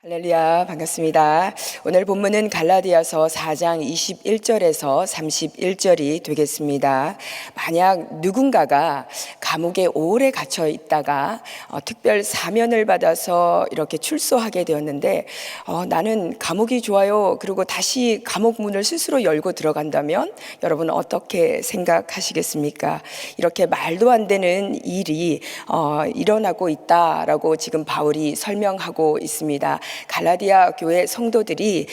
할렐루야, 반갑습니다. 오늘 본문은 갈라디아서 4장 21절에서 31절이 되겠습니다. 만약 누군가가 감옥에 오래 갇혀 있다가 특별 사면을 받아서 이렇게 출소하게 되었는데 나는 감옥이 좋아요. 그리고 다시 감옥 문을 스스로 열고 들어간다면 여러분 어떻게 생각하시겠습니까? 이렇게 말도 안 되는 일이 일어나고 있다라고 지금 바울이 설명하고 있습니다. 갈라디아 교회 성도들이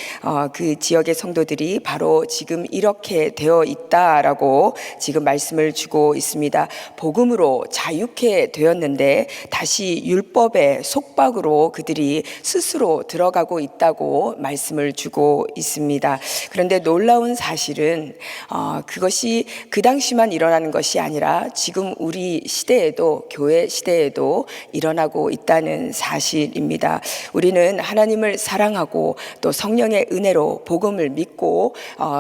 그 지역의 성도들이 바로 지금 이렇게 되어 있다라고 지금 말씀을 주고 있습니다. 복음으로 자유케 되었는데 다시 율법의 속박으로 그들이 스스로 들어가고 있다고 말씀을 주고 있습니다. 그런데 놀라운 사실은 그것이 그 당시만 일어나는 것이 아니라 지금 우리 시대에도 교회 시대에도 일어나고 있다는 사실입니다. 우리는 하나님을 사랑하고 또 성령의 은혜로 복음을 믿고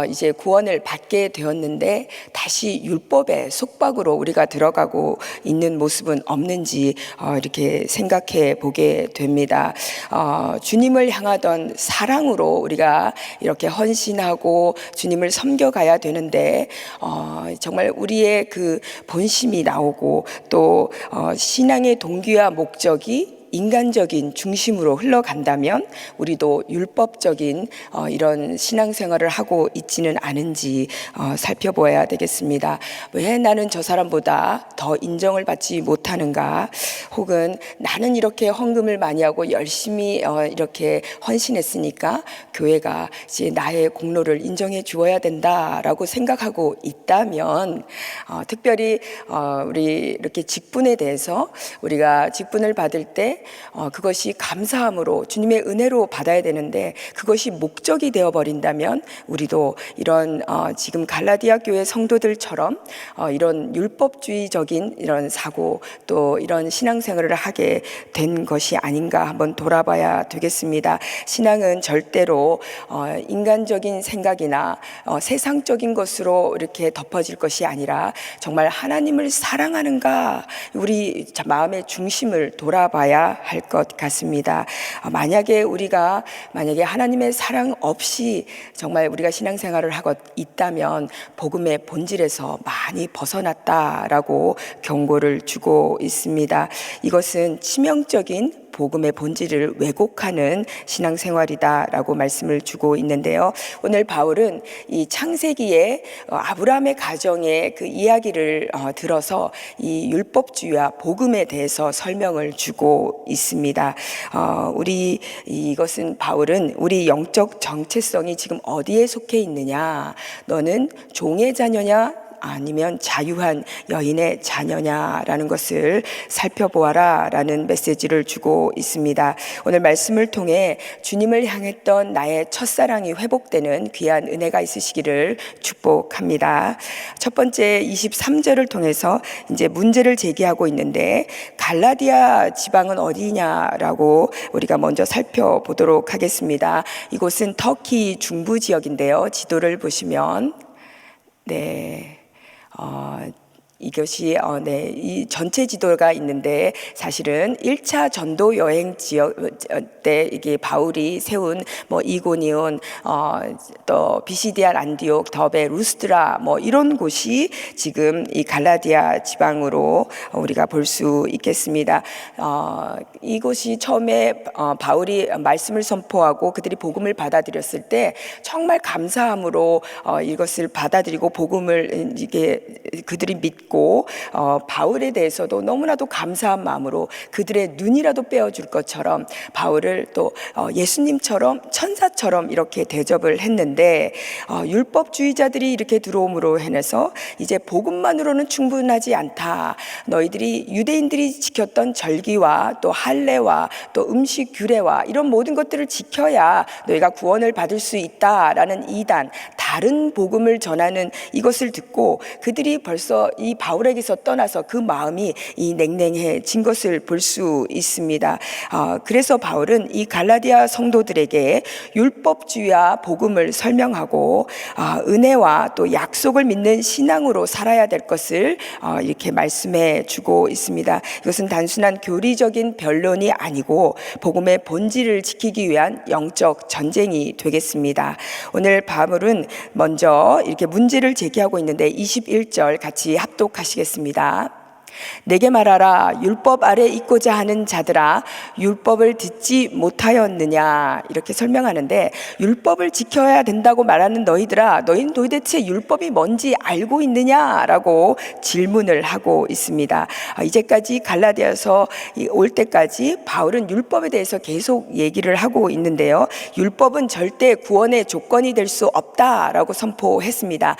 이제 구원을 받게 되었는데 다시 율법의 속박으로 우리가 들어가고 있는 모습은 없는지 이렇게 생각해 보게 됩니다. 주님을 향하던 사랑으로 우리가 이렇게 헌신하고 주님을 섬겨가야 되는데 정말 우리의 그 본심이 나오고 또 신앙의 동기와 목적이 인간적인 중심으로 흘러간다면 우리도 율법적인 이런 신앙생활을 하고 있지는 않은지 살펴보아야 되겠습니다. 왜 나는 저 사람보다 더 인정을 받지 못하는가? 혹은 나는 이렇게 헌금을 많이 하고 열심히 이렇게 헌신했으니까 교회가 이제 나의 공로를 인정해 주어야 된다라고 생각하고 있다면 특별히 우리 이렇게 직분에 대해서 우리가 직분을 받을 때 그것이 감사함으로 주님의 은혜로 받아야 되는데 그것이 목적이 되어버린다면 우리도 이런 지금 갈라디아 교회 성도들처럼 이런 율법주의적인 이런 사고 또 이런 신앙생활을 하게 된 것이 아닌가 한번 돌아봐야 되겠습니다. 신앙은 절대로 인간적인 생각이나 세상적인 것으로 이렇게 덮어질 것이 아니라 정말 하나님을 사랑하는가 우리 마음의 중심을 돌아봐야 할 것 같습니다. 만약에 하나님의 사랑 없이 정말 우리가 신앙생활을 하고 있다면 복음의 본질에서 많이 벗어났다라고 경고를 주고 있습니다. 이것은 치명적인 복음의 본질을 왜곡하는 신앙생활이다라고 말씀을 주고 있는데요. 오늘 바울은 이 창세기의 아브라함의 가정의 그 이야기를 들어서 이 율법주의와 복음에 대해서 설명을 주고 있습니다. 이것은 바울은 우리 영적 정체성이 지금 어디에 속해 있느냐? 너는 종의 자녀냐? 아니면 자유한 여인의 자녀냐라는 것을 살펴보아라 라는 메시지를 주고 있습니다. 오늘 말씀을 통해 주님을 향했던 나의 첫사랑이 회복되는 귀한 은혜가 있으시기를 축복합니다. 첫 번째 23절을 통해서 이제 문제를 제기하고 있는데 갈라디아 지방은 어디냐라고 우리가 먼저 살펴보도록 하겠습니다. 이곳은 터키 중부 지역인데요. 지도를 보시면 이것이 이 전체 지도가 있는데 사실은 1차 전도 여행 지역 때 이게 바울이 세운 이고니온 또 비시디아 안디옥 더베 루스드라 이런 곳이 지금 이 갈라디아 지방으로 우리가 볼 수 있겠습니다. 이곳이 처음에 바울이 말씀을 선포하고 그들이 복음을 받아들였을 때 정말 감사함으로 이것을 받아들이고 복음을 이게 그들이 믿고 바울에 대해서도 너무나도 감사한 마음으로 그들의 눈이라도 빼어줄 것처럼 바울을 또 예수님처럼 천사처럼 이렇게 대접을 했는데 율법주의자들이 이렇게 들어옴으로 해서 이제 복음만으로는 충분하지 않다. 너희들이 유대인들이 지켰던 절기와 또 할례와 또 음식 규례와 이런 모든 것들을 지켜야 너희가 구원을 받을 수 있다라는 이단 다른 복음을 전하는 이것을 듣고 그들이 벌써 이 바울에게서 떠나서 그 마음이 이 냉랭해진 것을 볼 수 있습니다. 그래서 바울은 이 갈라디아 성도들에게 율법주의와 복음을 설명하고 은혜와 또 약속을 믿는 신앙으로 살아야 될 것을 이렇게 말씀해 주고 있습니다. 이것은 단순한 교리적인 변론이 아니고 복음의 본질을 지키기 위한 영적 전쟁이 되겠습니다. 오늘 바울은 먼저 이렇게 문제를 제기하고 있는데 21절 같이 합독하시겠습니다. 내게 말하라. 율법 아래 있고자 하는 자들아, 율법을 듣지 못하였느냐, 이렇게 설명하는데, 율법을 지켜야 된다고 말하는 너희들아, 너희는 도대체 율법이 뭔지 알고 있느냐라고 질문을 하고 있습니다. 이제까지 갈라디아서 올 때까지 바울은 율법에 대해서 계속 얘기를 하고 있는데요, 율법은 절대 구원의 조건이 될 수 없다라고 선포했습니다.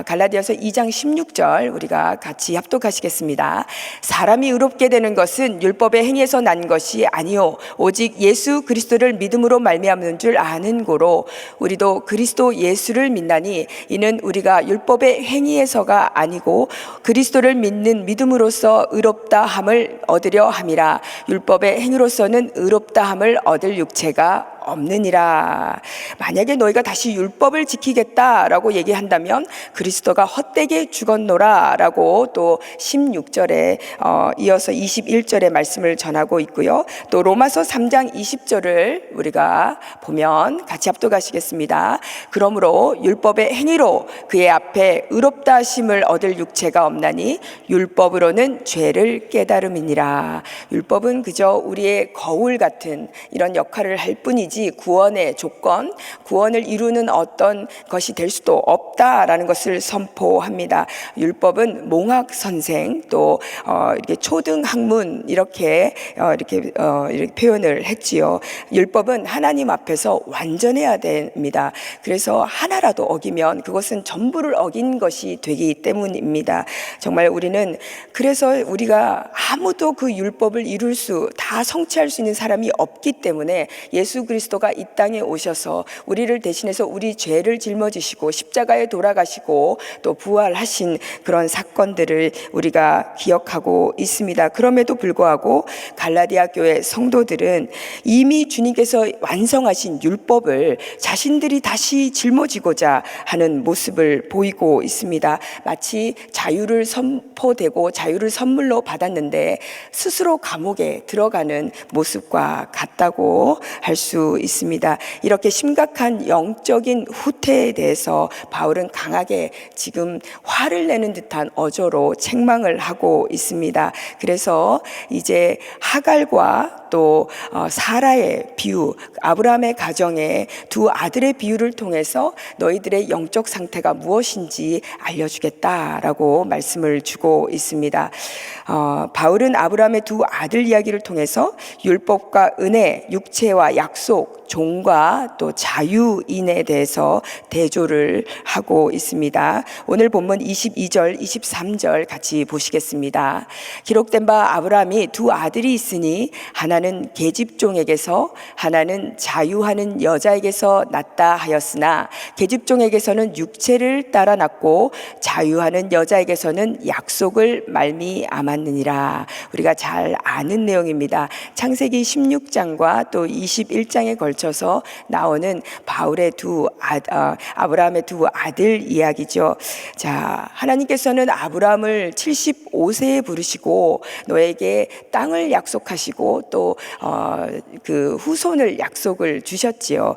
갈라디아서 2장 16절 우리가 같이 합독하시겠습니다. 사람이 의롭게 되는 것은 율법의 행위에서 난 것이 아니요 오직 예수 그리스도를 믿음으로 말미암는 줄 아는 고로 우리도 그리스도 예수를 믿나니 이는 우리가 율법의 행위에서가 아니고 그리스도를 믿는 믿음으로써 의롭다 함을 얻으려 함이라. 율법의 행위로서는 의롭다 함을 얻을 육체가 없느니라. 만약에 너희가 다시 율법을 지키겠다라고 얘기한다면 그리스도가 헛되게 죽었노라 라고 또 16절에 이어서 21절의 말씀을 전하고 있고요. 또 로마서 3장 20절을 우리가 보면 같이 합독하시겠습니다. 그러므로 율법의 행위로 그의 앞에 의롭다 하심을 얻을 육체가 없나니 율법으로는 죄를 깨달음이니라. 율법은 그저 우리의 거울 같은 이런 역할을 할 뿐이지 구원의 조건, 구원을 이루는 어떤 것이 될 수도 없다라는 것을 선포합니다. 율법은 몽학 선생 또 이렇게 초등 학문 이렇게 표현을 했지요. 율법은 하나님 앞에서 완전해야 됩니다. 그래서 하나라도 어기면 그것은 전부를 어긴 것이 되기 때문입니다. 정말 우리는 그래서 우리가 아무도 그 율법을 이룰 다 성취할 수 있는 사람이 없기 때문에 예수 그리스도가 이 땅에 오셔서 우리를 대신해서 우리 죄를 짊어지시고 십자가에 돌아가시고 또 부활하신 그런 사건들을 우리가 기억하고 있습니다. 그럼에도 불구하고 갈라디아 교회 성도들은 이미 주님께서 완성하신 율법을 자신들이 다시 짊어지고자 하는 모습을 보이고 있습니다. 마치 자유를 선포되고 자유를 선물로 받았는데 스스로 감옥에 들어가는 모습과 같다고 할 수 있습니다. 이렇게 심각한 영적인 후퇴에 대해서 바울은 강하게 지금 화를 내는 듯한 어조로 책망을 하고 있습니다. 그래서 이제 하갈과 또 사라의 비유, 아브라함의 가정의 두 아들의 비유를 통해서 너희들의 영적 상태가 무엇인지 알려주겠다라고 말씀을 주고 있습니다. 바울은 아브라함의 두 아들 이야기를 통해서 율법과 은혜, 육체와 약속, 종과 또 자유인에 대해서 대조를 하고 있습니다. 오늘 본문 22절, 23절 같이 보시겠습니다. 기록된 바 아브라함이 두 아들이 있으니 하나는 계집종에게서 하나는 자유하는 여자에게서 났다 하였으나 계집종에게서는 육체를 따라 났고 자유하는 여자에게서는 약속을 말미암았느니라. 우리가 잘 아는 내용입니다. 창세기 16장과 또 21장에 걸쳐서 나오는 바울의 아브라함의 두 아들 이야기죠. 자, 하나님께서는 아브라함을 75세에 부르시고 너에게 땅을 약속하시고 또 그 후손을 약속을 주셨지요.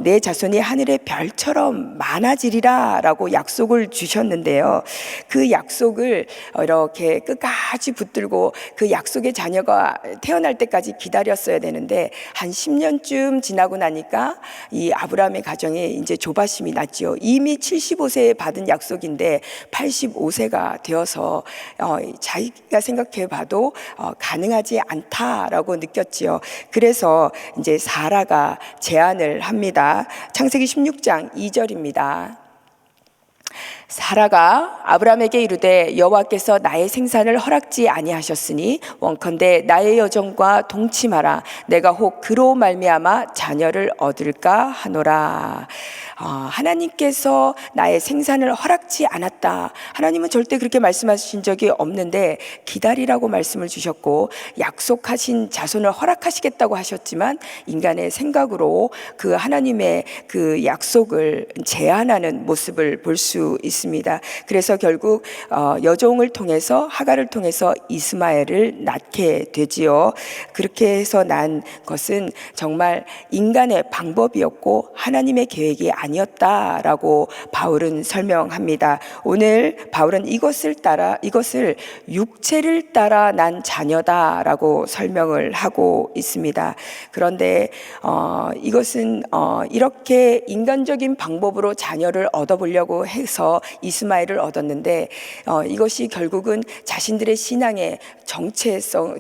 내 자손이 하늘의 별처럼 많아지리라라고 약속을 주셨는데요. 그 약속을 이렇게 끝까지 붙들고 그 약속의 자녀가 태어날 때까지 기다렸어야 되는데 한 10년쯤 지나고 나니까 이 아브라함의 가정에 이제 조바심이 났지요. 이미 75세에 받은 약속인데 85세가 되어서 자기가 생각해봐도 가능하지 않다라고 느꼈지요. 그래서 이제 사라가 제안을 합니다. 창세기 16장 2절입니다. 사라가 아브라함에게 이르되 여호와께서 나의 생산을 허락지 아니하셨으니 원컨대 나의 여종과 동침하라. 내가 혹 그로 말미암아 자녀를 얻을까 하노라. 하나님께서 나의 생산을 허락지 않았다. 하나님은 절대 그렇게 말씀하신 적이 없는데 기다리라고 말씀을 주셨고 약속하신 자손을 허락하시겠다고 하셨지만 인간의 생각으로 그 하나님의 그 약속을 제한하는 모습을 볼 수 있습니다. 그래서 결국 여종을 통해서 하갈을 통해서 이스마엘을 낳게 되지요. 그렇게 해서 난 것은 정말 인간의 방법이었고 하나님의 계획이 아니었다라고 바울은 설명합니다. 오늘 바울은 이것을 육체를 따라 난 자녀다라고 설명을 하고 있습니다. 그런데 이것은 이렇게 인간적인 방법으로 자녀를 얻어보려고 해서 이스마엘을 얻었는데 이것이 결국은 자신들의 신앙의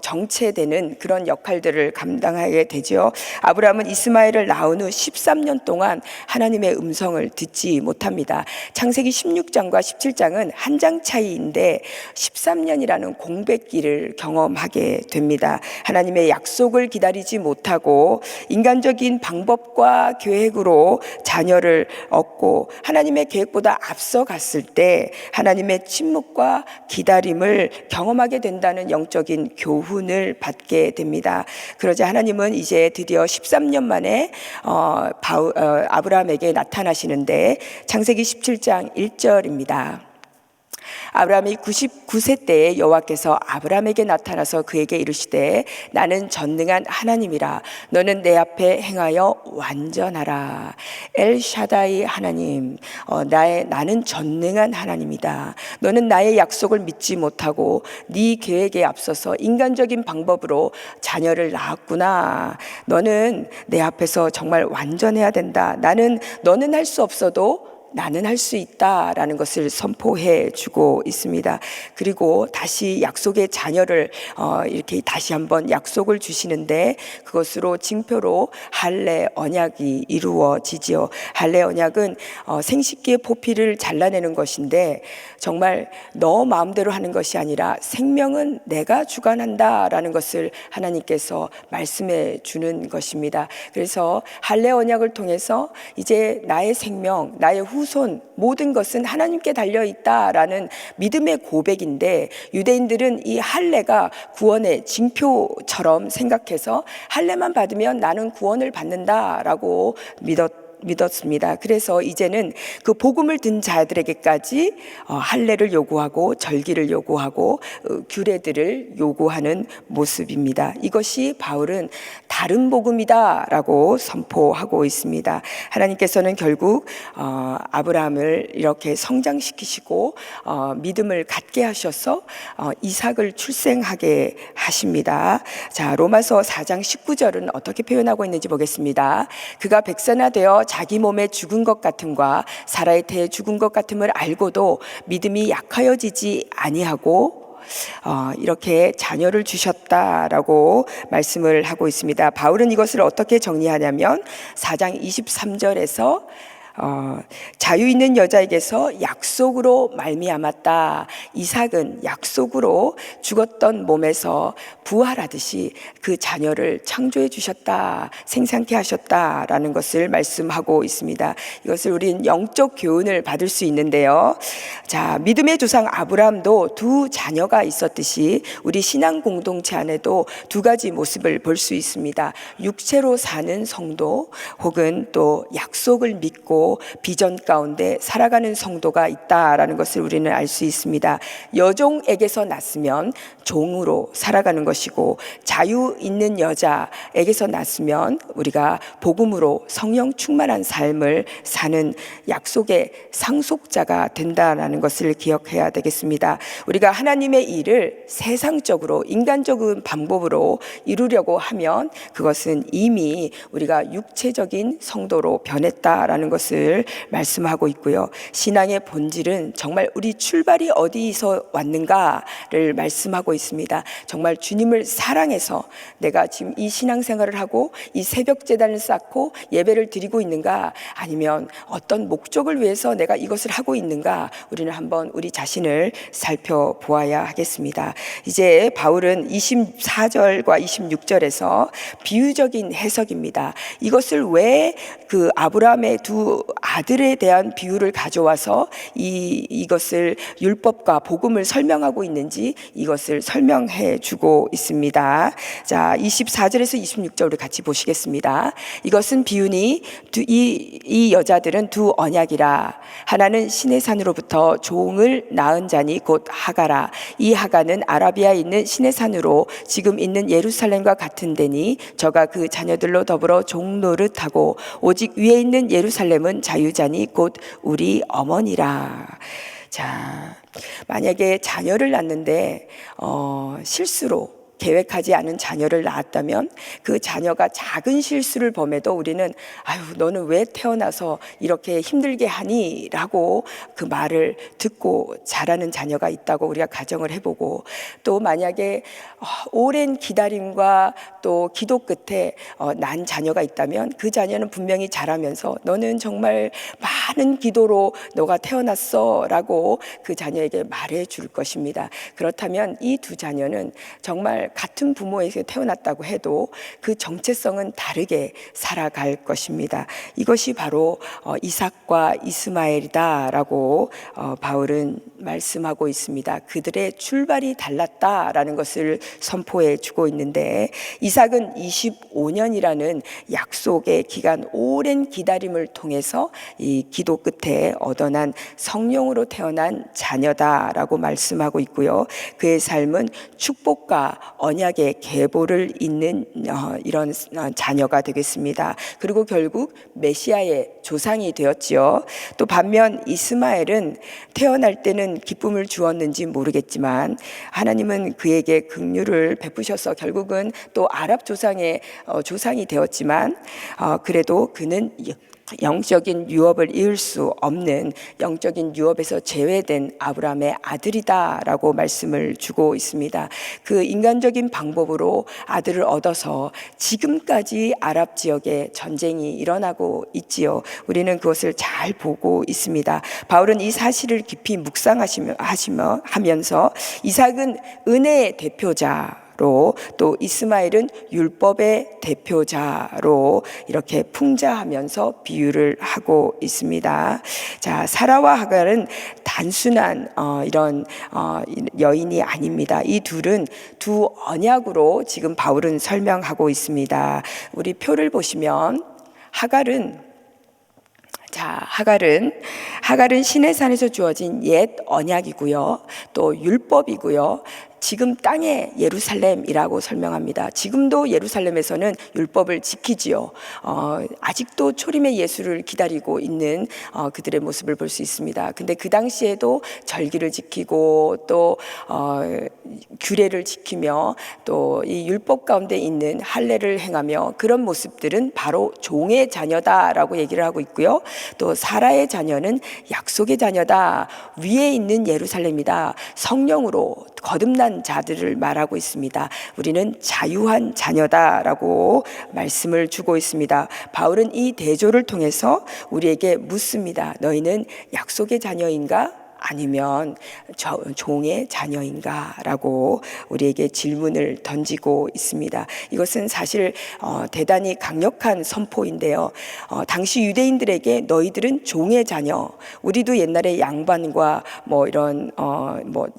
정체되는 그런 역할들을 감당하게 되죠. 아브라함은 이스마엘을 낳은 후 13년 동안 하나님의 음성을 듣지 못합니다. 창세기 16장과 17장은 한 장 차이인데 13년이라는 공백기를 경험하게 됩니다. 하나님의 약속을 기다리지 못하고 인간적인 방법과 계획으로 자녀를 얻고 하나님의 계획보다 앞서갔을 때 하나님의 침묵과 기다림을 경험하게 된다는 영적인 교훈을 받게 됩니다. 그러자 하나님은 이제 드디어 13년 만에 아브라함에게 나타나시는데 창세기 17장 1절입니다. 아브라함이 99세 때에 여호와께서 아브라함에게 나타나서 그에게 이르시되 나는 전능한 하나님이라 너는 내 앞에 행하여 완전하라. 엘샤다이 하나님, 나는 전능한 하나님이다. 너는 나의 약속을 믿지 못하고 네 계획에 앞서서 인간적인 방법으로 자녀를 낳았구나. 너는 내 앞에서 정말 완전해야 된다. 너는 할 수 없어도 나는 할 수 있다라는 것을 선포해 주고 있습니다. 그리고 다시 약속의 자녀를 이렇게 다시 한번 약속을 주시는데 그것으로 징표로 할례 언약이 이루어지지요. 할례 언약은 생식기의 포피를 잘라내는 것인데 정말 너 마음대로 하는 것이 아니라 생명은 내가 주관한다라는 것을 하나님께서 말씀해 주는 것입니다. 그래서 할례 언약을 통해서 이제 나의 생명, 나의 후손 모든 것은 하나님께 달려있다라는 믿음의 고백인데 유대인들은 이 할례가 구원의 징표처럼 생각해서 할례만 받으면 나는 구원을 받는다라고 믿었습니다. 그래서 이제는 그 복음을 든 자들에게까지 할례를 요구하고 절기를 요구하고 규례들을 요구하는 모습입니다. 이것이 바울은 다른 복음이다라고 선포하고 있습니다. 하나님께서는 결국 아브라함을 이렇게 성장시키시고 믿음을 갖게 하셔서 이삭을 출생하게 하십니다. 자, 로마서 4장 19절은 어떻게 표현하고 있는지 보겠습니다. 그가 백선화되어 자기 몸에 죽은 것 같음과 사라의 태에 죽은 것 같음을 알고도 믿음이 약하여지지 아니하고 이렇게 자녀를 주셨다라고 말씀을 하고 있습니다. 바울은 이것을 어떻게 정리하냐면 4장 23절에서 자유 있는 여자에게서 약속으로 말미암았다. 이삭은 약속으로 죽었던 몸에서 부활하듯이 그 자녀를 창조해 주셨다, 생산케 하셨다라는 것을 말씀하고 있습니다. 이것을 우린 영적 교훈을 받을 수 있는데요. 자, 믿음의 조상 아브라함도 두 자녀가 있었듯이 우리 신앙 공동체 안에도 두 가지 모습을 볼 수 있습니다. 육체로 사는 성도 혹은 또 약속을 믿고 비전 가운데 살아가는 성도가 있다라는 것을 우리는 알 수 있습니다. 여종에게서 났으면 종으로 살아가는 것이고 자유 있는 여자에게서 났으면 우리가 복음으로 성령 충만한 삶을 사는 약속의 상속자가 된다라는 것을 기억해야 되겠습니다. 우리가 하나님의 일을 세상적으로 인간적인 방법으로 이루려고 하면 그것은 이미 우리가 육체적인 성도로 변했다라는 것을 말씀하고 있고요. 신앙의 본질은 정말 우리 출발이 어디서 왔는가를 말씀하고 있습니다. 정말 주님을 사랑해서 내가 지금 이 신앙생활을 하고 이 새벽 제단을 쌓고 예배를 드리고 있는가, 아니면 어떤 목적을 위해서 내가 이것을 하고 있는가, 우리는 한번 우리 자신을 살펴보아야 하겠습니다. 이제 바울은 24절과 26절에서 비유적인 해석입니다. 이것을 왜 그 아브라함의 두 두 아들에 대한 비유를 가져와서 이것을 율법과 복음을 설명하고 있는지 이것을 설명해 주고 있습니다. 자, 24절에서 26절을 같이 보시겠습니다. 이것은 비유니 이 여자들은 두 언약이라. 하나는 시내 산으로부터 종을 낳은 자니 곧 하가라. 이 하가는 아라비아에 있는 시내 산으로 지금 있는 예루살렘과 같은 데니 저가 그 자녀들로 더불어 종노릇하고 오직 위에 있는 예루살렘은 자유자니 곧 우리 어머니라. 자, 만약에 자녀를 낳는데 실수로 계획하지 않은 자녀를 낳았다면 그 자녀가 작은 실수를 범해도 우리는 아유 너는 왜 태어나서 이렇게 힘들게 하니? 라고 그 말을 듣고 자라는 자녀가 있다고 우리가 가정을 해보고, 또 만약에 오랜 기다림과 또 기도 끝에 난 자녀가 있다면 그 자녀는 분명히 자라면서 너는 정말 많은 기도로 너가 태어났어 라고 그 자녀에게 말해 줄 것입니다. 그렇다면 이 두 자녀는 정말 같은 부모에게 태어났다고 해도 그 정체성은 다르게 살아갈 것입니다. 이것이 바로 이삭과 이스마엘이다라고 바울은 말씀하고 있습니다. 그들의 출발이 달랐다라는 것을 선포해 주고 있는데, 이삭은 25년이라는 약속의 기간, 오랜 기다림을 통해서 이 기도 끝에 얻어난 성령으로 태어난 자녀다라고 말씀하고 있고요. 그의 삶은 축복과 언약의 계보를 잇는 이런 자녀가 되겠습니다. 그리고 결국 메시아의 조상이 되었지요. 또 반면 이스마엘은 태어날 때는 기쁨을 주었는지 모르겠지만 하나님은 그에게 긍휼을 베푸셔서 결국은 또 아랍 조상의 조상이 되었지만 그래도 그는 영적인 유업을 이을 수 없는, 영적인 유업에서 제외된 아브라함의 아들이다라고 말씀을 주고 있습니다. 그 인간적인 방법으로 아들을 얻어서 지금까지 아랍 지역에 전쟁이 일어나고 있지요. 우리는 그것을 잘 보고 있습니다. 바울은 이 사실을 깊이 묵상하면서 이삭은 은혜의 대표자, 또 이스마엘은 율법의 대표자로 이렇게 풍자하면서 비유를 하고 있습니다. 자, 사라와 하갈은 단순한 이런 여인이 아닙니다. 이 둘은 두 언약으로 지금 바울은 설명하고 있습니다. 우리 표를 보시면 하갈은 시내산에서 주어진 옛 언약이고요. 또 율법이고요. 지금 땅의 예루살렘이라고 설명합니다. 지금도 예루살렘에서는 율법을 지키지요. 아직도 초림의 예수를 기다리고 있는 그들의 모습을 볼 수 있습니다. 근데 그 당시에도 절기를 지키고 또 규례를 지키며 또 이 율법 가운데 있는 할례를 행하며 그런 모습들은 바로 종의 자녀다라고 얘기를 하고 있고요. 또 사라의 자녀는 약속의 자녀다. 위에 있는 예루살렘이다. 성령으로 거듭난 자들을 말하고 있습니다. 우리는 자유한 자녀다라고 말씀을 주고 있습니다. 바울은 이 대조를 통해서 우리에게 묻습니다. 너희는 약속의 자녀인가? 아니면 종의 자녀인가? 라고 우리에게 질문을 던지고 있습니다. 이것은 사실 대단히 강력한 선포인데요. 당시 유대인들에게 너희들은 종의 자녀, 우리도 옛날에 양반과 이런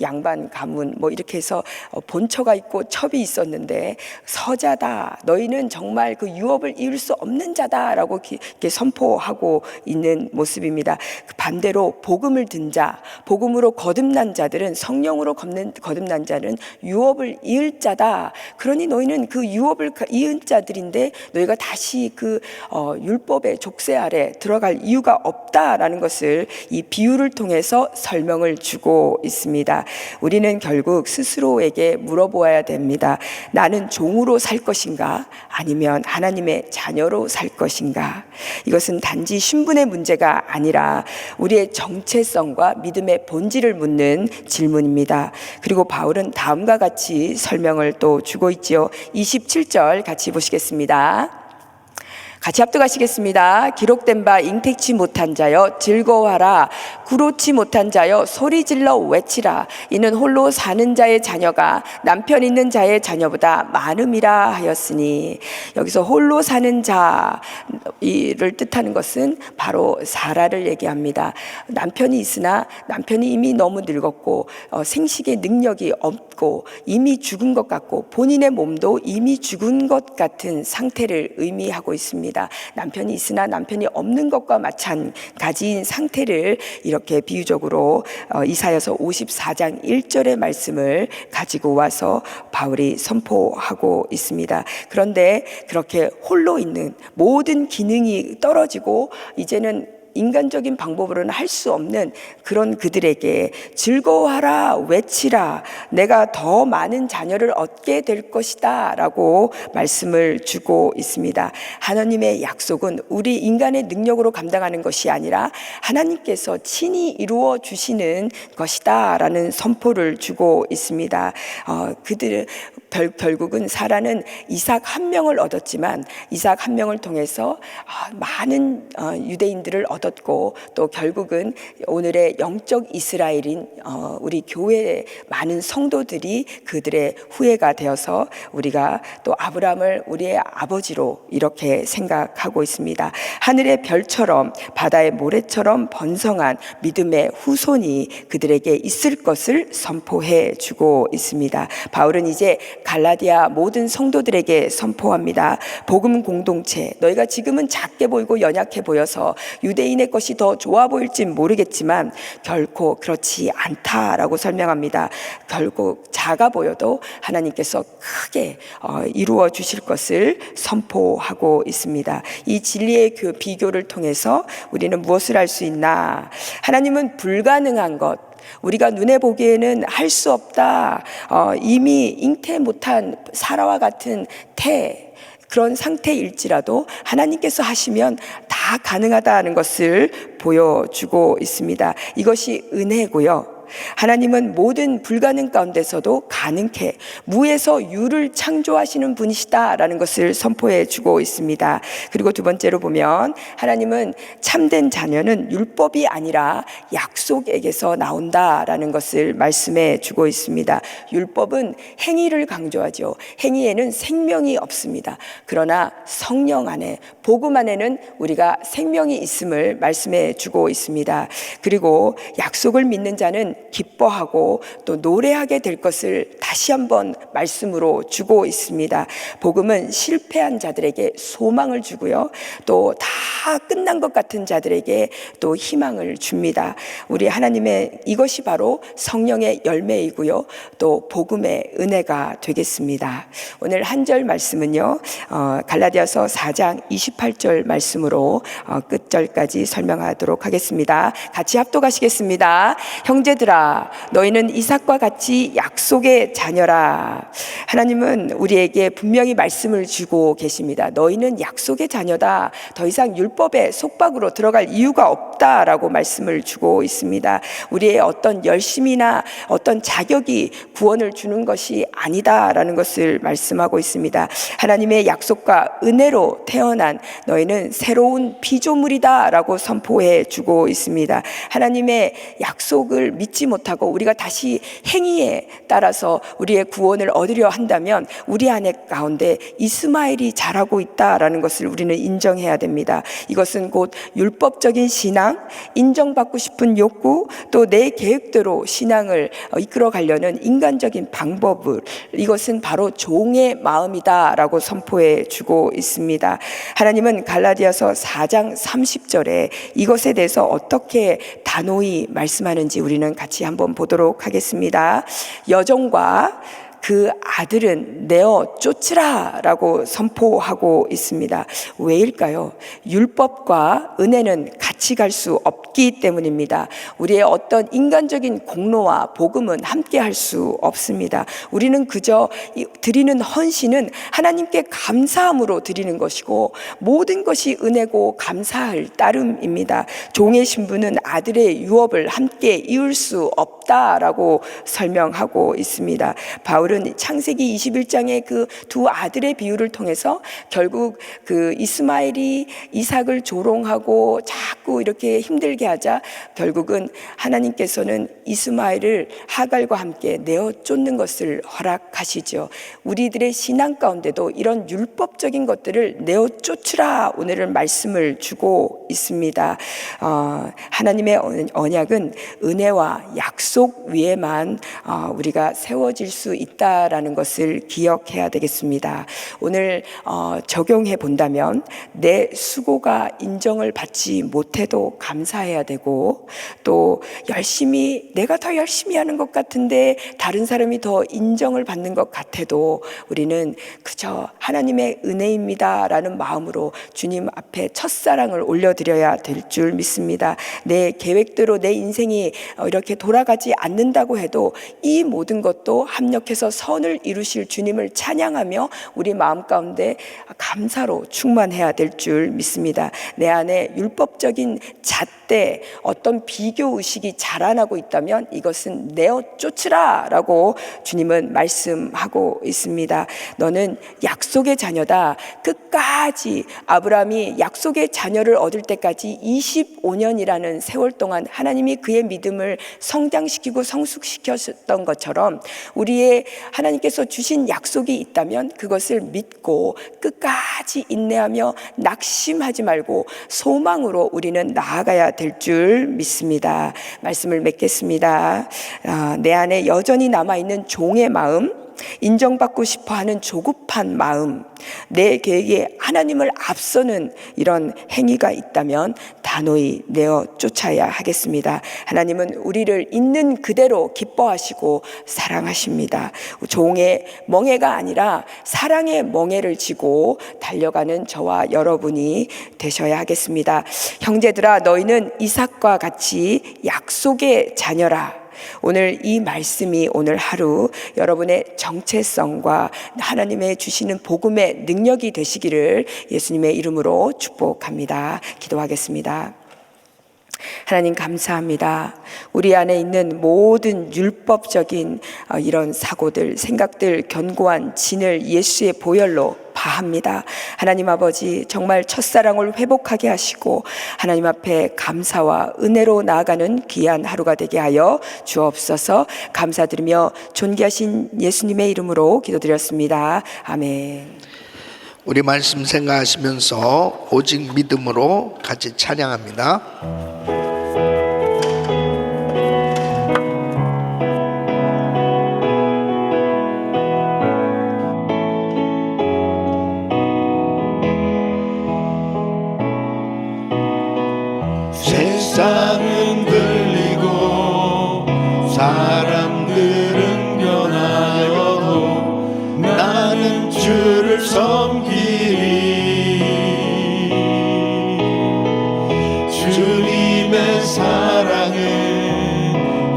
양반 가문 이렇게 해서 본처가 있고 첩이 있었는데 서자다, 너희는 정말 그 유업을 이룰 수 없는 자다라고 이렇게 선포하고 있는 모습입니다. 반대로 복음을 든 자, 복음으로 거듭난 자들은, 성령으로 거듭난 자는 유업을 이을 자다. 그러니 너희는 그 유업을 이은 자들인데 너희가 다시 그 율법의 족쇄 아래 들어갈 이유가 없다라는 것을 이 비유를 통해서 설명을 주고 있습니다. 우리는 결국 스스로에게 물어보아야 됩니다. 나는 종으로 살 것인가? 아니면 하나님의 자녀로 살 것인가? 이것은 단지 신분의 문제가 아니라 우리의 정체성과 믿음의 본질을 묻는 질문입니다. 그리고 바울은 다음과 같이 설명을 또 주고 있지요. 27절 같이 보시겠습니다. 같이 합독하시겠습니다. 기록된 바 잉태치 못한 자여 즐거워하라. 구로치 못한 자여 소리질러 외치라. 이는 홀로 사는 자의 자녀가 남편 있는 자의 자녀보다 많음이라 하였으니. 여기서 홀로 사는 자, 이를 뜻하는 것은 바로 사라를 얘기합니다. 남편이 있으나 남편이 이미 너무 늙었고 생식의 능력이 없고 이미 죽은 것 같고 본인의 몸도 이미 죽은 것 같은 상태를 의미하고 있습니다. 남편이 있으나 남편이 없는 것과 마찬가지인 상태를 이렇게 비유적으로 이사야서 54장 1절의 말씀을 가지고 와서 바울이 선포하고 있습니다. 그런데 그렇게 홀로 있는 모든 기능이 떨어지고 이제는 인간적인 방법으로는 할 수 없는 그런 그들에게 즐거워하라, 외치라, 내가 더 많은 자녀를 얻게 될 것이다 라고 말씀을 주고 있습니다. 하나님의 약속은 우리 인간의 능력으로 감당하는 것이 아니라 하나님께서 친히 이루어 주시는 것이다 라는 선포를 주고 있습니다. 결국은 사라는 이삭 한 명을 얻었지만 이삭 한 명을 통해서 많은 유대인들을 얻었고 또 결국은 오늘의 영적 이스라엘인 우리 교회의 많은 성도들이 그들의 후예가 되어서 우리가 또 아브라함을 우리의 아버지로 이렇게 생각하고 있습니다. 하늘의 별처럼 바다의 모래처럼 번성한 믿음의 후손이 그들에게 있을 것을 선포해 주고 있습니다. 바울은 이제 갈라디아 모든 성도들에게 선포합니다. 복음 공동체, 너희가 지금은 작게 보이고 연약해 보여서 유대인의 것이 더 좋아 보일지 모르겠지만 결코 그렇지 않다라고 설명합니다. 결국 작아 보여도 하나님께서 크게 이루어 주실 것을 선포하고 있습니다. 이 진리의 비교를 통해서 우리는 무엇을 알 수 있나? 하나님은 불가능한 것, 우리가 눈에 보기에는 할 수 없다, 이미 잉태 못한 사라와 같은 그런 상태일지라도 하나님께서 하시면 다 가능하다는 것을 보여주고 있습니다. 이것이 은혜고요. 하나님은 모든 불가능 가운데서도 가능케 무에서 유를 창조하시는 분이시다라는 것을 선포해 주고 있습니다. 그리고 두 번째로 보면 하나님은 참된 자녀는 율법이 아니라 약속에게서 나온다라는 것을 말씀해 주고 있습니다. 율법은 행위를 강조하죠. 행위에는 생명이 없습니다. 그러나 성령 안에, 복음 안에는 우리가 생명이 있음을 말씀해 주고 있습니다. 그리고 약속을 믿는 자는 기뻐하고 또 노래하게 될 것을 다시 한번 말씀으로 주고 있습니다. 복음은 실패한 자들에게 소망을 주고요, 또 다 끝난 것 같은 자들에게 또 희망을 줍니다. 우리 하나님의 이것이 바로 성령의 열매이고요, 또 복음의 은혜가 되겠습니다. 오늘 한 절 말씀은요, 갈라디아서 4장 28절 말씀으로 끝절까지 설명하도록 하겠습니다. 같이 합독하시겠습니다. 형제들아, 너희는 이삭과 같이 약속의 자녀라. 하나님은 우리에게 분명히 말씀을 주고 계십니다. 너희는 약속의 자녀다. 더 이상 율법의 속박으로 들어갈 이유가 없다라고 말씀을 주고 있습니다. 우리의 어떤 열심이나 어떤 자격이 구원을 주는 것이 아니다라는 것을 말씀하고 있습니다. 하나님의 약속과 은혜로 태어난 너희는 새로운 피조물이다라고 선포해 주고 있습니다. 하나님의 약속을 믿지 못하고 우리가 다시 행위에 따라서 우리의 구원을 얻으려 한다면 우리 안에 가운데 이스마엘이 자라고 있다라는 것을 우리는 인정해야 됩니다. 이것은 곧 율법적인 신앙, 인정받고 싶은 욕구, 또 내 계획대로 신앙을 이끌어 가려는 인간적인 방법을, 이것은 바로 종의 마음이다라고 선포해 주고 있습니다. 하나님은 갈라디아서 4장 30절에 이것에 대해서 어떻게 단호히 말씀하는지 우리는 같이 한번 보도록 하겠습니다. 여종과 그 아들은 내어 쫓으라 라고 선포하고 있습니다. 왜일까요? 율법과 은혜는 같이 갈 수 없기 때문입니다. 우리의 어떤 인간적인 공로와 복음은 함께 할 수 없습니다. 우리는 그저 드리는 헌신은 하나님께 감사함으로 드리는 것이고 모든 것이 은혜고 감사할 따름입니다. 종의 신분은 아들의 유업을 함께 이을 수 없다라고 설명하고 있습니다. 바울은 창세기 21장의 그 두 아들의 비유를 통해서 결국 그 이스마엘이 이삭을 조롱하고 자꾸 자꾸 이렇게 힘들게 하자 결국은 하나님께서는 이스마엘을 하갈과 함께 내어 쫓는 것을 허락하시죠. 우리들의 신앙 가운데도 이런 율법적인 것들을 내어 쫓으라 오늘은 말씀을 주고 있습니다. 하나님의 언약은 은혜와 약속 위에만 우리가 세워질 수 있다라는 것을 기억해야 되겠습니다. 오늘 적용해 본다면 내 수고가 인정을 받지 못해도 감사해야 되고, 또 내가 더 열심히 하는 것 같은데 다른 사람이 더 인정을 받는 것 같아도 우리는 그저 하나님의 은혜입니다 라는 마음으로 주님 앞에 첫사랑을 올려드려야 될 줄 믿습니다. 내 계획대로 내 인생이 이렇게 돌아가지 않는다고 해도 이 모든 것도 합력해서 선을 이루실 주님을 찬양하며 우리 마음 가운데 감사로 충만해야 될 줄 믿습니다. 내 안에 율법적인 잣대, 어떤 비교 의식이 자라나고 있다면 이것은 내어 쫓으라 라고 주님은 말씀하고 있습니다. 너는 약속의 자녀다. 끝까지 아브라함이 약속의 자녀를 얻을 때까지 25년이라는 세월 동안 하나님이 그의 믿음을 성장시키고 성숙시켰던 것처럼 우리의 하나님께서 주신 약속이 있다면 그것을 믿고 끝까지 인내하며 낙심하지 말고 소망으로 우리는 나아가야 될 줄 믿습니다. 말씀을 맺겠습니다. 내 안에 여전히 남아있는 종의 마음, 인정받고 싶어하는 조급한 마음, 내 계획에 하나님을 앞서는 이런 행위가 있다면 단호히 내어 쫓아야 하겠습니다. 하나님은 우리를 있는 그대로 기뻐하시고 사랑하십니다. 종의 멍에가 아니라 사랑의 멍에를 지고 달려가는 저와 여러분이 되셔야 하겠습니다. 형제들아, 너희는 이삭과 같이 약속의 자녀라. 오늘 이 말씀이 오늘 하루 여러분의 정체성과 하나님의 주시는 복음의 능력이 되시기를 예수님의 이름으로 축복합니다. 기도하겠습니다. 하나님 감사합니다. 우리 안에 있는 모든 율법적인 이런 사고들, 생각들, 견고한 진을 예수의 보혈로 파합니다. 하나님 아버지, 정말 첫사랑을 회복하게 하시고 하나님 앞에 감사와 은혜로 나아가는 귀한 하루가 되게 하여 주옵소서. 감사드리며 존귀하신 예수님의 이름으로 기도드렸습니다. 아멘. 우리 말씀 생각하시면서 오직 믿음으로 같이 찬양합니다. 세상은 들리고 사람들은 변하여도 나는 주를 섬기리. 주님의 사랑은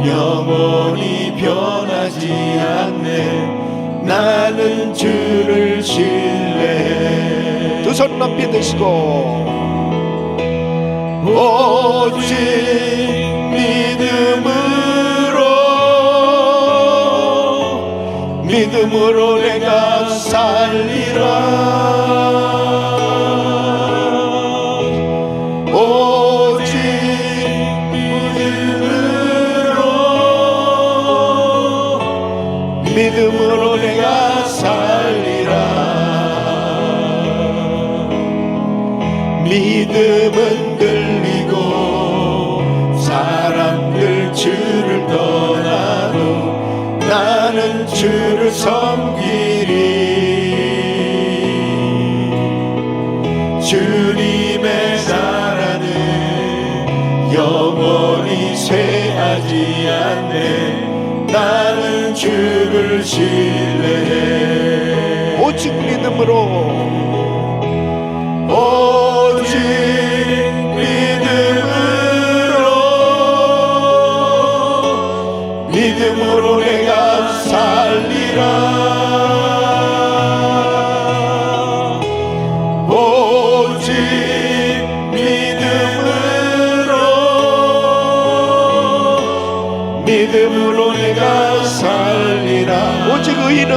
영원히 변하지 않네. 나는 주를 신뢰해. 두 손 높이 드시고 오직 믿음으로 내가 살리라. 오직 믿음으로 내가 살리라. 믿음은 들리고 사람들 주를 떠나도 나는 주를 섬기리. 주님의 나라는 영원히 쇠하지 않네. 나는 주를 신뢰해. 오직 믿음으로 오직 믿음으로 내가 살리라. 오직 믿음으로 내가 살리라. 오직 의인은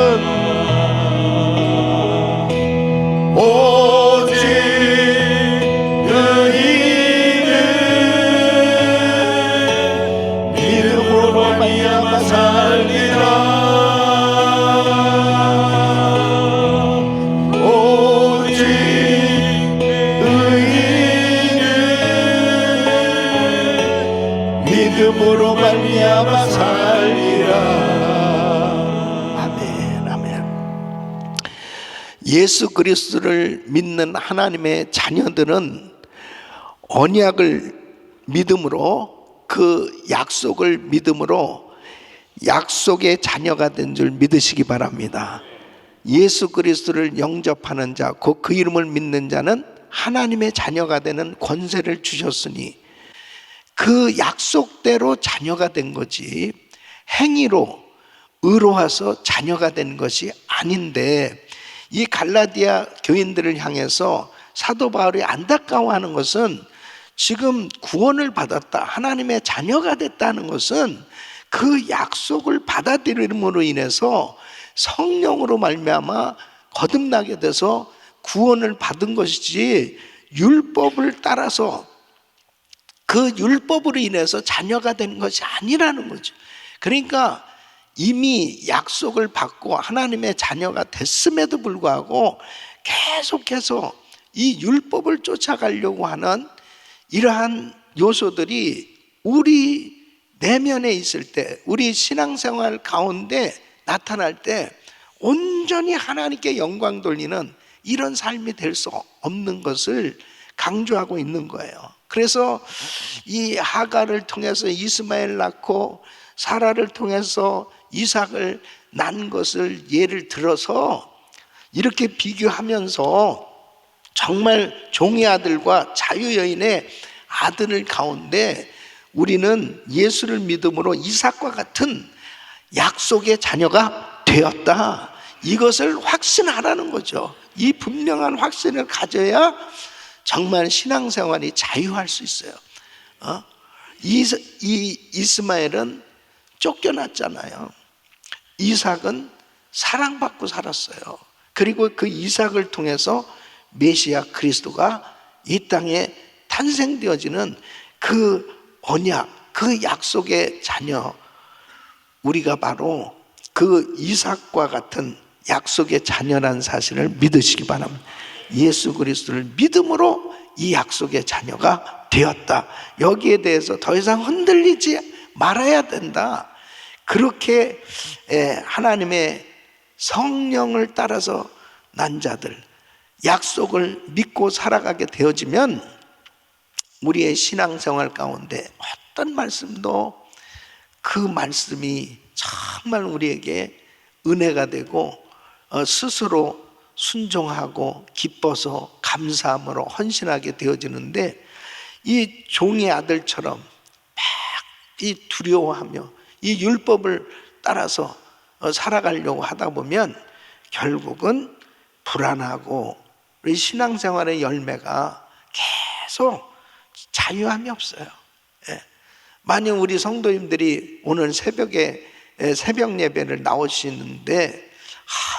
오직 의인은 믿음으로 말미암아 살리라. 아멘, 아멘. 예수 그리스도를 믿는 하나님의 자녀들은 언약을 믿음으로, 그 약속을 믿음으로 약속의 자녀가 된 줄 믿으시기 바랍니다. 예수 그리스도를 영접하는 자, 곧 그 이름을 믿는 자는 하나님의 자녀가 되는 권세를 주셨으니 그 약속대로 자녀가 된 거지, 행위로 의로와서 자녀가 된 것이 아닌데, 이 갈라디아 교인들을 향해서 사도 바울이 안타까워하는 것은 지금 구원을 받았다, 하나님의 자녀가 됐다는 것은 그 약속을 받아들임으로 인해서 성령으로 말미암아 거듭나게 돼서 구원을 받은 것이지, 율법을 따라서 그 율법으로 인해서 자녀가 된 것이 아니라는 거죠. 그러니까 이미 약속을 받고 하나님의 자녀가 됐음에도 불구하고 계속해서 이 율법을 쫓아가려고 하는 이러한 요소들이 우리 내면에 있을 때, 우리 신앙생활 가운데 나타날 때 온전히 하나님께 영광 돌리는 이런 삶이 될 수 없는 것을 강조하고 있는 거예요. 그래서 이 하갈을 통해서 이스마엘 낳고 사라를 통해서 이삭을 낳은 것을 예를 들어서 이렇게 비교하면서 정말 종의 아들과 자유 여인의 아들 가운데 우리는 예수를 믿음으로 이삭과 같은 약속의 자녀가 되었다, 이것을 확신하라는 거죠. 이 분명한 확신을 가져야 정말 신앙생활이 자유할 수 있어요. 이 이스마엘은 쫓겨났잖아요. 이삭은 사랑받고 살았어요. 그리고 그 이삭을 통해서 메시아 그리스도가 이 땅에 탄생되어지는 그 언약, 그 약속의 자녀, 우리가 바로 그 이삭과 같은 약속의 자녀라는 사실을 믿으시기 바랍니다. 예수 그리스도를 믿음으로 이 약속의 자녀가 되었다, 여기에 대해서 더 이상 흔들리지 말아야 된다. 그렇게 하나님의 성령을 따라서 난 자들, 약속을 믿고 살아가게 되어지면 우리의 신앙생활 가운데 어떤 말씀도 그 말씀이 정말 우리에게 은혜가 되고 스스로 순종하고 기뻐서 감사함으로 헌신하게 되어지는데, 이 종의 아들처럼 막 이 두려워하며 이 율법을 따라서 살아가려고 하다 보면 결국은 불안하고 우리 신앙생활의 열매가 계속 자유함이 없어요. 만약 우리 성도님들이 오늘 새벽에 새벽 예배를 나오시는데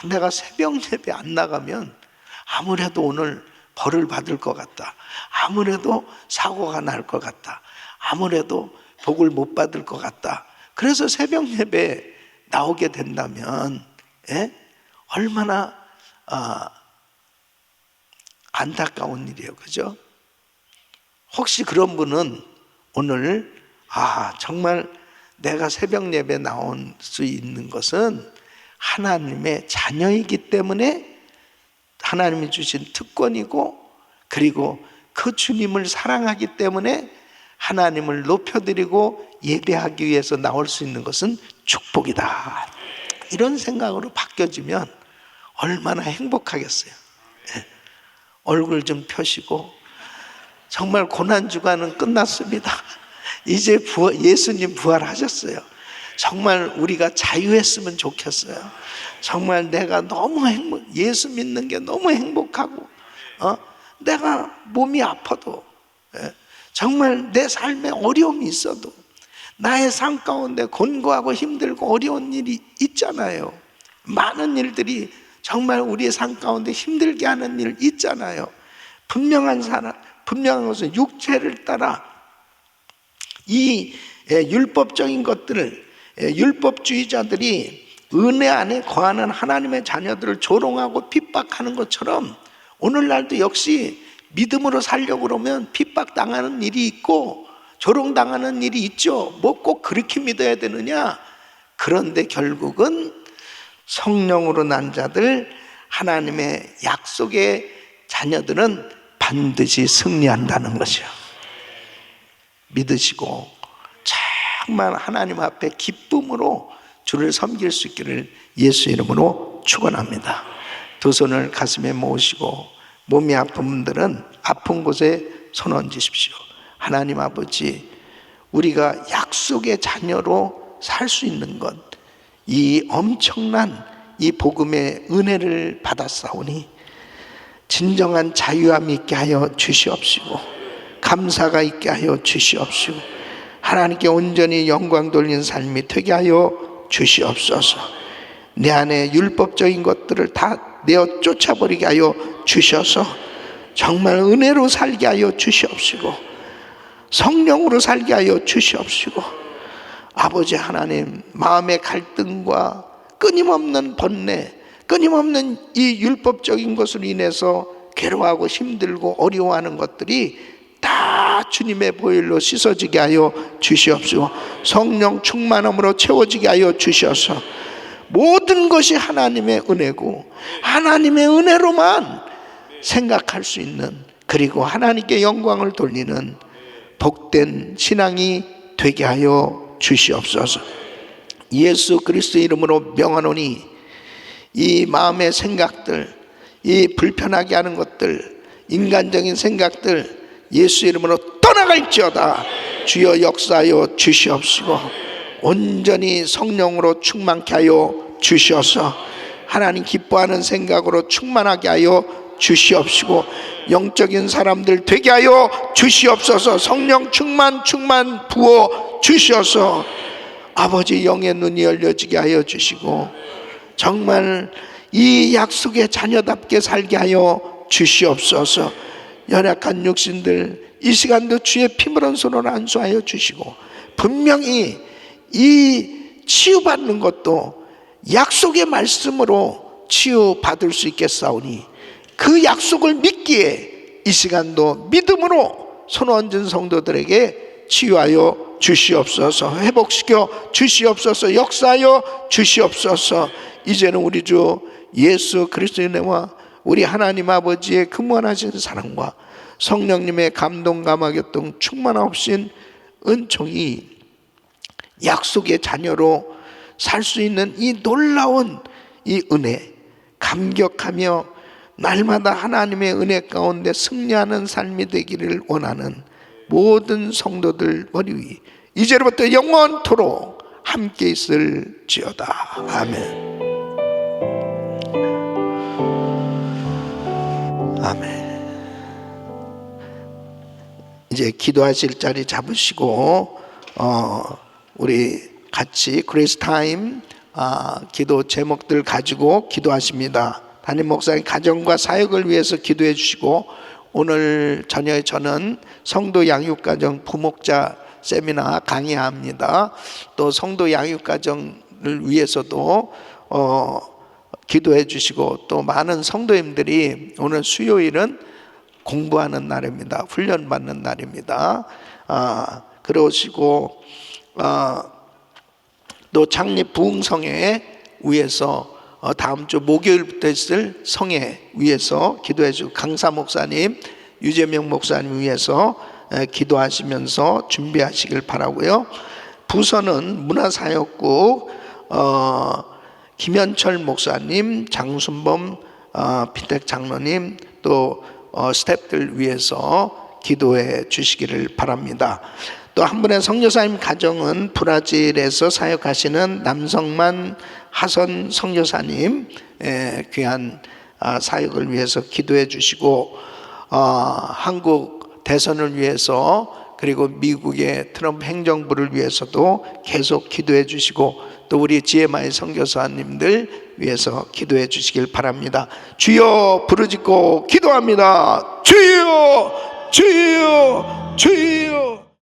내가 새벽 예배 안 나가면 아무래도 오늘 벌을 받을 것 같다, 아무래도 사고가 날 것 같다, 아무래도 복을 못 받을 것 같다, 그래서 새벽 예배 나오게 된다면 얼마나 안타까운 일이에요, 그죠? 혹시 그런 분은 오늘 정말 내가 새벽 예배 나올 수 있는 것은 하나님의 자녀이기 때문에 하나님이 주신 특권이고, 그리고 그 주님을 사랑하기 때문에 하나님을 높여드리고 예배하기 위해서 나올 수 있는 것은 축복이다, 이런 생각으로 바뀌어지면 얼마나 행복하겠어요. 얼굴 좀 펴시고, 정말 고난주간은 끝났습니다. 이제 예수님 부활하셨어요. 정말 우리가 자유했으면 좋겠어요. 정말 내가 너무 예수 믿는 게 너무 행복하고, 내가 몸이 아파도, 정말 내 삶에 어려움이 있어도, 나의 삶 가운데 곤고하고 힘들고 어려운 일이 있잖아요. 많은 일들이 정말 우리의 삶 가운데 힘들게 하는 일 있잖아요. 분명한 것은 육체를 따라 이 율법적인 것들을, 율법주의자들이 은혜 안에 거하는 하나님의 자녀들을 조롱하고 핍박하는 것처럼 오늘날도 역시 믿음으로 살려고 그러면 핍박당하는 일이 있고, 조롱당하는 일이 있죠. 뭐 꼭 그렇게 믿어야 되느냐? 그런데 결국은 성령으로 난 자들, 하나님의 약속의 자녀들은 반드시 승리한다는 것이요. 믿으시고 정말 하나님 앞에 기쁨으로 주를 섬길 수 있기를 예수 이름으로 축원합니다. 두 손을 가슴에 모으시고 몸이 아픈 분들은 아픈 곳에 손 얹으십시오. 하나님 아버지, 우리가 약속의 자녀로 살 수 있는 것, 이 엄청난 이 복음의 은혜를 받았사오니 진정한 자유함이 있게 하여 주시옵시고 감사가 있게 하여 주시옵시고 하나님께 온전히 영광 돌리는 삶이 되게 하여 주시옵소서. 내 안에 율법적인 것들을 다 내어 쫓아버리게 하여 주셔서 정말 은혜로 살게 하여 주시옵시고 성령으로 살게 하여 주시옵시고 아버지 하나님, 마음의 갈등과 끊임없는 번뇌, 끊임없는 이 율법적인 것으로 인해서 괴로워하고 힘들고 어려워하는 것들이 다 주님의 보혈로 씻어지게 하여 주시옵시고 성령 충만함으로 채워지게 하여 주셔서 모든 것이 하나님의 은혜고 하나님의 은혜로만 생각할 수 있는, 그리고 하나님께 영광을 돌리는 복된 신앙이 되게 하여 주시옵소서. 예수 그리스도 이름으로 명하노니 이 마음의 생각들, 이 불편하게 하는 것들, 인간적인 생각들 예수 이름으로 떠나갈지어다. 주여 역사하여 주시옵시고 온전히 성령으로 충만케 하여 주시옵소서. 하나님 기뻐하는 생각으로 충만하게 하여 주시옵시고 영적인 사람들 되게 하여 주시옵소서. 성령 충만 부어 주셔서 아버지 영의 눈이 열려지게 하여 주시고 정말 이 약속의 자녀답게 살게 하여 주시옵소서. 연약한 육신들 이 시간도 주의 피물은 손으로 안수하여 주시고 분명히 이 치유받는 것도 약속의 말씀으로 치유받을 수 있겠사오니 그 약속을 믿기에 이 시간도 믿음으로 손 얹은 성도들에게 치유하여 주시옵소서. 회복시켜 주시옵소서. 역사하여 주시옵소서. 이제는 우리 주 예수 그리스도의 은혜와 우리 하나님 아버지의 근무하신 사랑과 성령님의 감동 감화교통 충만하신 은총이 약속의 자녀로 살 수 있는 이 놀라운 이 은혜, 감격하며 날마다 하나님의 은혜 가운데 승리하는 삶이 되기를 원하는 모든 성도들 머리 위 이제로부터 영원토록 함께 있을지어다. 아멘. 아멘. 이제 기도하실 자리 잡으시고 우리 같이 그레이스 타임 기도 제목들 가지고 기도하십니다. 담임 목사님 가정과 사역을 위해서 기도해 주시고 오늘 저녁에 저는 성도 양육가정 부목자 세미나 강의합니다. 또 성도 양육가정을 위해서도 기도해 주시고 또 많은 성도님들이 오늘 수요일은 공부하는 날입니다. 훈련받는 날입니다. 그러시고 또 창립 부흥성회 위해서 다음 주 목요일부터 있을 성회 위해서 기도해 주고 강사 목사님, 유재명 목사님 위해서 기도하시면서 준비하시길 바라고요. 부서는 문화사역국 김현철 목사님, 장순범 피택 장로님 또 스태프들 위해서 기도해 주시기를 바랍니다. 또 한 분의 선교사님 가정은 브라질에서 사역하시는 남성만 하선 선교사님 귀한 사역을 위해서 기도해 주시고 한국 대선을 위해서 그리고 미국의 트럼프 행정부를 위해서도 계속 기도해 주시고 또 우리 GMI 선교사님들 위해서 기도해 주시길 바랍니다. 주여 부르짖고 기도합니다. 주여 주여 주여.